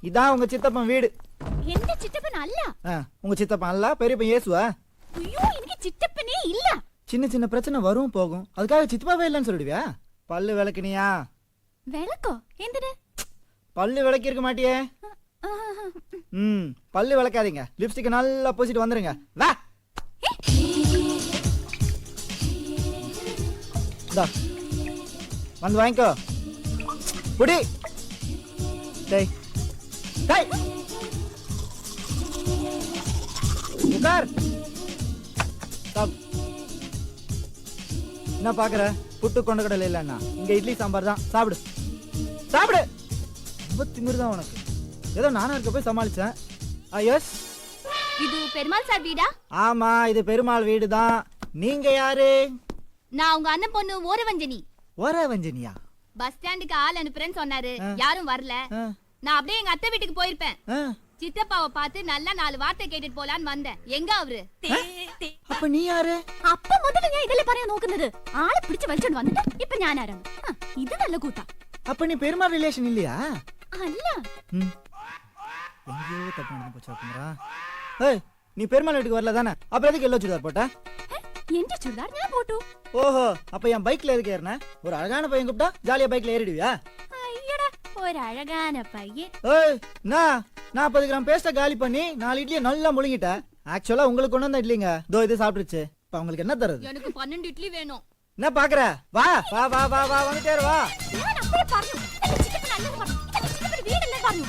இதான் உங்க சித்தப்பன் வீடு. எந்த சித்தப்பன் அல்ல. உங்க சித்தப்பன் அல்ல, பெரியப்பன் இயேசுவா? ஐயோ, எனக்கு சித்தப்பனே இல்ல. சின்ன சின்ன பிரச்சனை வரும் போகும், அதுக்காக சித்தப்பாவே இல்லைன்னு சொல்லிடுவியா? பல்லு விளக்குனியா? விளக்கோ? எந்தது? பல்லு விளக்கி இருக்க மாட்டியே. பல்லு விளக்காதீங்க, லிப்ஸ்டிக் நல்லா பூசிட்டு வந்துருங்க. வா வந்து வாங்கிக்கோ. புடி. டேய் டேய் உட்கார். என்ன பாக்குற? புட்டு கொண்ட கடலை இல்லன்னா இங்க இட்லி சாம்பார் தான். சாப்பிடு சாப்பிடு. ரொம்ப திமிருதான் உனக்கு. ஏதோ நானா இருக்க போய் சமாளிச்சேன். எஸ், இது பெருமாள் சார் வீடா? ஆமா, இது பெருமாள் வீடு தான். நீங்க யாரு? நான் உங்க அண்ணன் பொண்ணு ஓரவஞ்சனி. ஓரவஞ்சனியா? பஸ் ஸ்டாண்டுக்கு ஆள் அனுப்புறேன்னு சொன்னாரு, யாரும் வரல. நான் அப்படியே எங்க அத்தை வீட்டுக்கு போயிருப்பேன். சித்தப்பாவை பார்த்து நல்லா 4 வார்த்தை கேட்டுட்டு போலான்னு வந்தேன். எங்க அவரு? அப்ப நீ யாரு? அப்ப முதல்ல ഞാൻ இதெல்லாம் പറയാൻ നോക്കുന്നത്. ആളെ പിടിച്ച് വലിച്ചോണ്ട് വന്നിട്ട് ഇപ്പോ ഞാൻ ആരാണ്? ഇത് നല്ല കൂട്ടാ. அப்ப நீ பெருமாள் ரிலேஷன் இல்லையா? அல்ல. எங்கேயோ தப்பு நடந்து போச்சு குமரா. ஏய், நீ பெருமாள் வீட்டுக்கு வரல தானே? அப்புறம் எதுக்கு எல்லோ சுடிதார் போட்ட? எந்த சுடிதார் நான் போட்டு? ஓஹோ, அப்ப என் பைக்ல எதுக்கு ஏறன? ஒரு அழகான பையன் கூப்பிட்டா ஜாலியா பைக்ல ஏறிடுவியா? ஐயடா, ஒரு அழகான பையன். ஏய், நான் 40 கிராம் பேஸ்ட காலி பண்ணி 4 இட்லியை நல்லா முழுங்கிட்டேன். ஆக்சுவலா உங்களுக்கு கொண்டு வந்த இட்லிங்க தோ இது சாப்பிட்டுச்சு. இப்ப உங்களுக்கு என்ன தருது? எனக்கு 12 இட்லி வேணும். என்ன பாக்குற? வா வா வா வா வா வந்துட்டே வா. நான் அப்படியே பாருங்க. இந்த சிக்கன் நல்லது பாருங்க. இந்த சிக்கன் வீடு இல்ல பாருங்க.